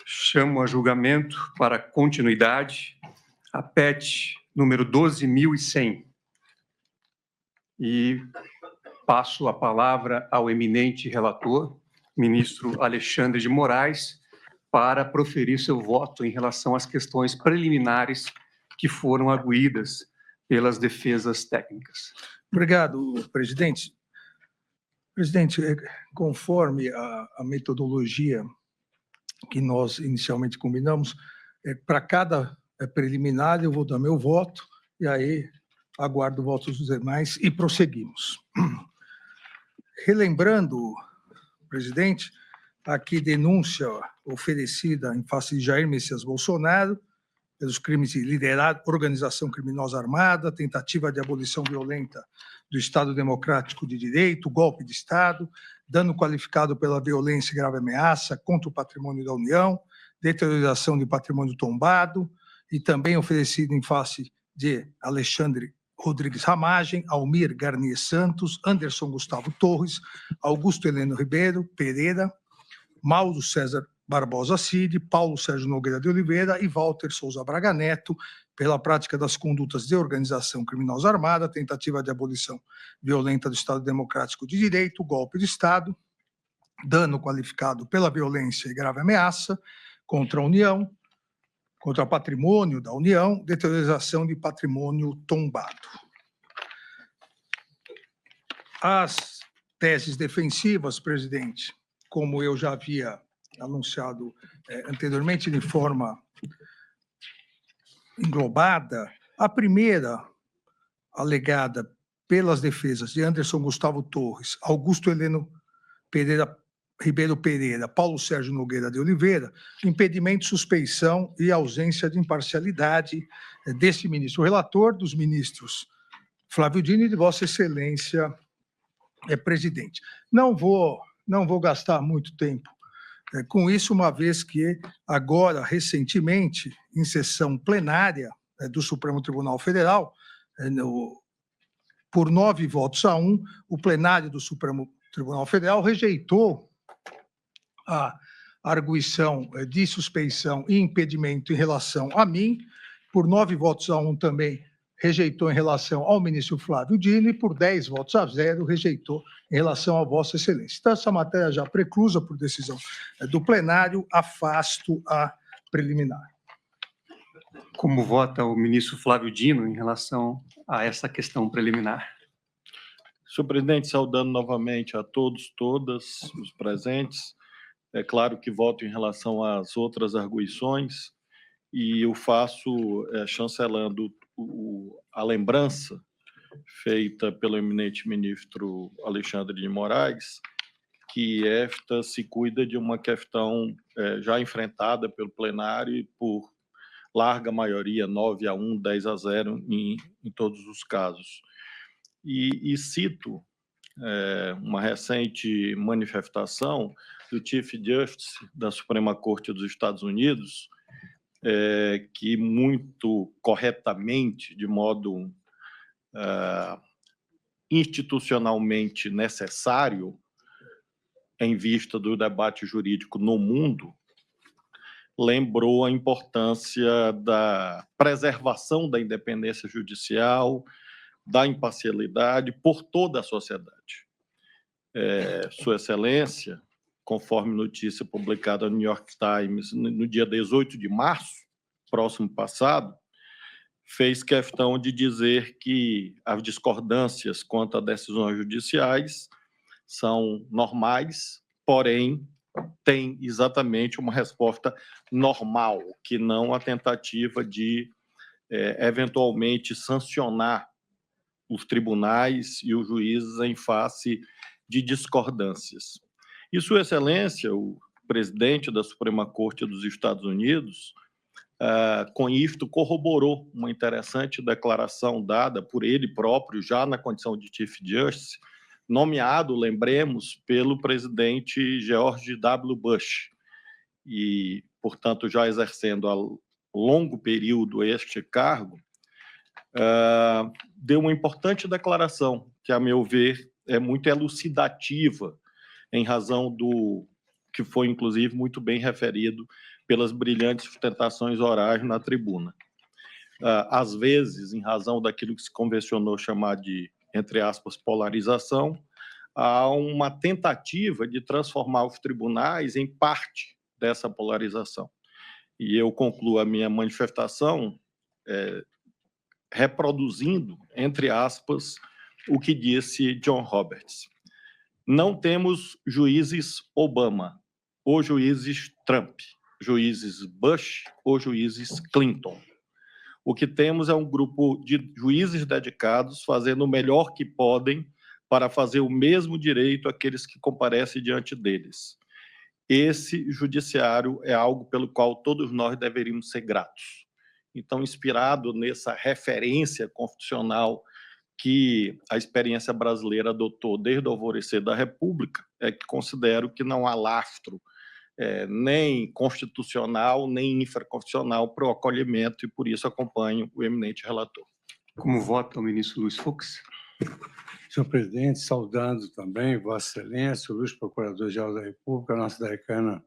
Chamo a julgamento para continuidade a PET número 12.100 e passo a palavra ao eminente relator, ministro Alexandre de Moraes, para proferir seu voto em relação às questões preliminares que foram arguídas pelas defesas técnicas. Obrigado, presidente. Presidente, conforme a metodologia que nós inicialmente combinamos, para cada preliminar eu vou dar meu voto e aí aguardo o voto dos demais e prosseguimos. Relembrando, presidente, aqui denúncia oferecida em face de Jair Messias Bolsonaro pelos crimes de liderado, organização criminosa armada, tentativa de abolição violenta do Estado Democrático de Direito, golpe de Estado, dano qualificado pela violência e grave ameaça contra o patrimônio da União, deterioração de patrimônio tombado, e também oferecido em face de Alexandre Rodrigues Ramagem, Almir Garnier Santos, Anderson Gustavo Torres, Augusto Heleno Ribeiro Pereira, Mauro César Barbosa Cid, Paulo Sérgio Nogueira de Oliveira e Walter Souza Braga Neto, pela prática das condutas de organização criminosa armada, tentativa de abolição violenta do Estado Democrático de Direito, golpe de Estado, dano qualificado pela violência e grave ameaça contra a União, contra o patrimônio da União, deterioração de patrimônio tombado. As teses defensivas, presidente, como eu já havia anunciado anteriormente de forma englobada, a primeira alegada pelas defesas de Anderson Gustavo Torres, Augusto Heleno Ribeiro Pereira, Paulo Sérgio Nogueira de Oliveira, impedimento, suspeição e ausência de imparcialidade deste ministro relator, dos ministros Flávio Dino e de Vossa Excelência, presidente. Não vou gastar muito tempo com isso, uma vez que agora, recentemente, em sessão plenária do Supremo Tribunal Federal, por 9-1, o plenário do Supremo Tribunal Federal rejeitou a arguição de suspeição e impedimento em relação a mim, por 9-1 também rejeitou em relação ao ministro Flávio Dino e por 10-0 rejeitou em relação a Vossa Excelência. Então, essa matéria já preclusa por decisão do plenário, afasto a preliminar. Como vota o ministro Flávio Dino em relação a essa questão preliminar? Senhor presidente, saudando novamente a todos, todas os presentes, é claro que voto em relação às outras arguições e o faço chancelando a lembrança feita pelo eminente ministro Alexandre de Moraes, que esta se cuida de uma questão já enfrentada pelo plenário e por larga maioria, 9-1, 10-0 em todos os casos. E cito uma recente manifestação do Chief Justice da Suprema Corte dos Estados Unidos, que muito corretamente, de modo institucionalmente necessário, em vista do debate jurídico no mundo, lembrou a importância da preservação da independência judicial, da imparcialidade por toda a sociedade. Sua Excelência, conforme notícia publicada no New York Times no dia 18 de março, próximo passado, fez questão de dizer que as discordâncias quanto a decisões judiciais são normais, porém, tem exatamente uma resposta normal, que não a tentativa de, eventualmente, sancionar os tribunais e os juízes em face de discordâncias. E Sua Excelência, o presidente da Suprema Corte dos Estados Unidos, com isto corroborou uma interessante declaração dada por ele próprio, já na condição de Chief Justice, nomeado, lembremos, pelo presidente George W. Bush, e, portanto, já exercendo há longo período este cargo, deu uma importante declaração, que, a meu ver, é muito elucidativa em razão do que foi, inclusive, muito bem referido pelas brilhantes sustentações orais na tribuna. Às vezes, em razão daquilo que se convencionou chamar de, entre aspas, polarização, há uma tentativa de transformar os tribunais em parte dessa polarização. E eu concluo a minha manifestação reproduzindo, entre aspas, o que disse John Roberts. Não temos juízes Obama ou juízes Trump, juízes Bush ou juízes Clinton. O que temos é um grupo de juízes dedicados fazendo o melhor que podem para fazer o mesmo direito àqueles que comparecem diante deles. Esse judiciário é algo pelo qual todos nós deveríamos ser gratos. Então, inspirado nessa referência constitucional que a experiência brasileira adotou desde o alvorecer da República, é que considero que não há lastro nem constitucional, nem infraconstitucional para o acolhimento, e por isso acompanho o eminente relator. Como vota o ministro Luiz Fux? Senhor presidente, saudando também Vossa Excelência, o Luiz Procurador-Geral da República, a nossa decana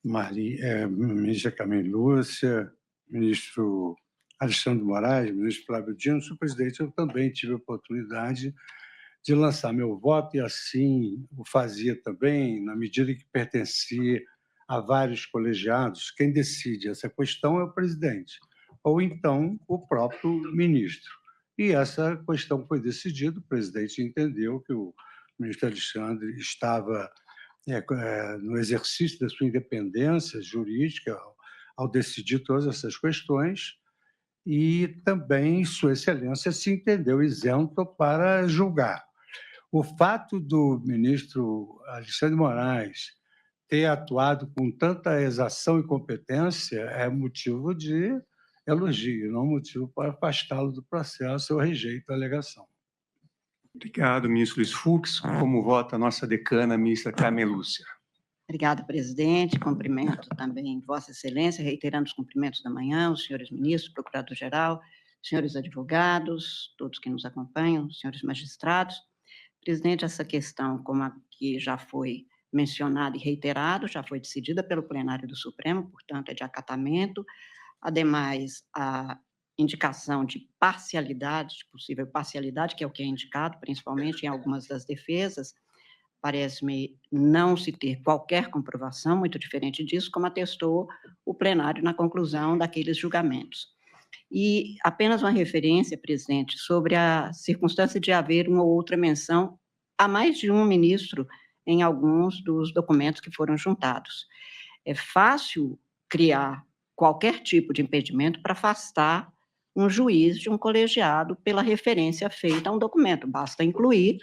ministra Carmen Lúcia, ministro Alexandre de Moraes, ministro Flávio Dino. Senhor presidente, eu também tive a oportunidade de lançar meu voto e assim o fazia também na medida que pertencia a vários colegiados. Quem decide essa questão é o presidente, ou então o próprio ministro. E essa questão foi decidida, o presidente entendeu que o ministro Alexandre estava no exercício da sua independência jurídica ao decidir todas essas questões, e também Sua Excelência se entendeu isento para julgar. O fato do ministro Alexandre de Moraes ter atuado com tanta exação e competência é motivo de elogio, não motivo para afastá-lo do processo. Eu rejeito a alegação. Obrigado, ministro Luiz Fux. Como vota a nossa decana, a ministra Carmen Lúcia? Obrigada, presidente. Cumprimento também Vossa Excelência, reiterando os cumprimentos da manhã, os senhores ministros, procurador-geral, senhores advogados, todos que nos acompanham, senhores magistrados. Presidente, essa questão, como aqui já foi mencionada e reiterado, já foi decidida pelo plenário do Supremo, portanto, é de acatamento. Ademais, a indicação de parcialidade, de possível parcialidade, que é o que é indicado, principalmente em algumas das defesas, parece-me não se ter qualquer comprovação, muito diferente disso, como atestou o plenário na conclusão daqueles julgamentos. E apenas uma referência, presidente, sobre a circunstância de haver uma ou outra menção a mais de um ministro em alguns dos documentos que foram juntados. É fácil criar qualquer tipo de impedimento para afastar um juiz de um colegiado pela referência feita a um documento, basta incluir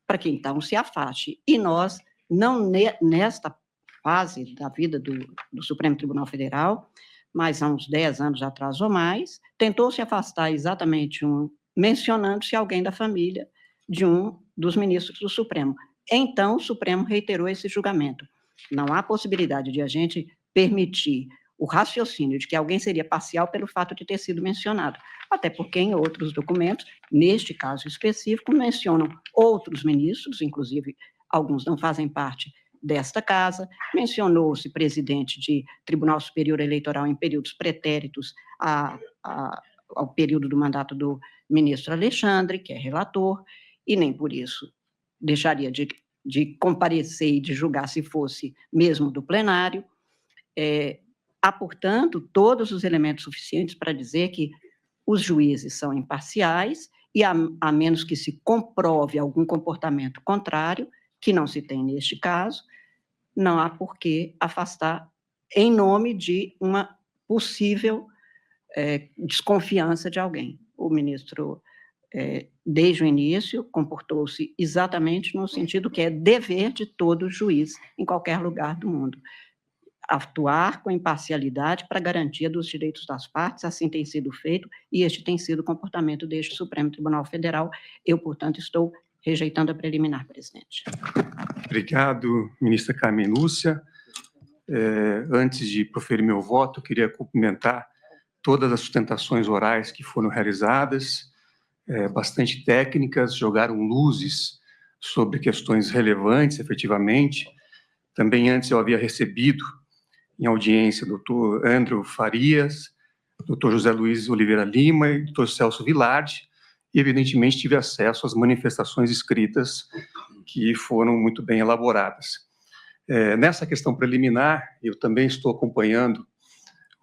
para que então se afaste. E nós, não nesta fase da vida do Supremo Tribunal Federal, mas há uns 10 anos atrás ou mais, tentou se afastar exatamente mencionando-se alguém da família de um dos ministros do Supremo. Então, o Supremo reiterou esse julgamento. Não há possibilidade de a gente permitir o raciocínio de que alguém seria parcial pelo fato de ter sido mencionado, até porque em outros documentos, neste caso específico, mencionam outros ministros, inclusive alguns não fazem parte desta casa, mencionou-se presidente de Tribunal Superior Eleitoral em períodos pretéritos ao período do mandato do ministro Alexandre, que é relator, e nem por isso deixaria de comparecer e de julgar se fosse mesmo do plenário. Há, portanto, todos os elementos suficientes para dizer que os juízes são imparciais e, a menos que se comprove algum comportamento contrário, que não se tem neste caso, não há por que afastar em nome de uma possível desconfiança de alguém. O ministro, desde o início, comportou-se exatamente no sentido que é dever de todo juiz em qualquer lugar do mundo. Atuar com imparcialidade para garantia dos direitos das partes, assim tem sido feito, e este tem sido o comportamento deste Supremo Tribunal Federal. Eu, portanto, estou rejeitando a preliminar, presidente. Obrigado, ministra Carmen Lúcia. Antes de proferir meu voto, eu queria cumprimentar todas as sustentações orais que foram realizadas, bastante técnicas, jogaram luzes sobre questões relevantes, efetivamente. Também antes eu havia recebido em audiência o doutor Andrew Farias, doutor José Luiz Oliveira Lima e doutor Celso Vilardi, e evidentemente tive acesso às manifestações escritas que foram muito bem elaboradas. Nessa questão preliminar, eu também estou acompanhando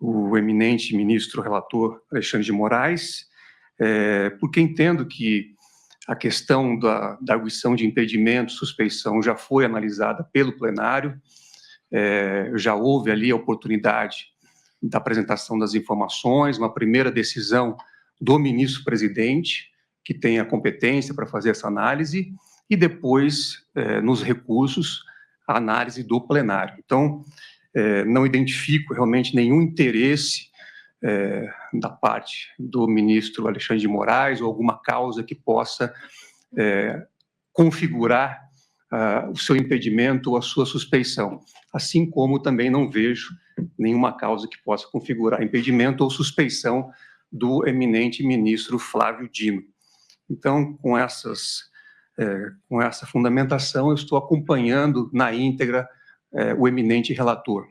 o eminente ministro relator Alexandre de Moraes, porque entendo que a questão da arguição de impedimento, suspeição, já foi analisada pelo plenário, já houve ali a oportunidade da apresentação das informações, uma primeira decisão do ministro-presidente, que tem a competência para fazer essa análise, e depois, nos recursos, a análise do plenário. Então, não identifico realmente nenhum interesse da parte do ministro Alexandre de Moraes ou alguma causa que possa configurar o seu impedimento ou a sua suspeição, assim como também não vejo nenhuma causa que possa configurar impedimento ou suspeição do eminente ministro Flávio Dino. Então, com essa fundamentação, eu estou acompanhando na íntegra o eminente relator.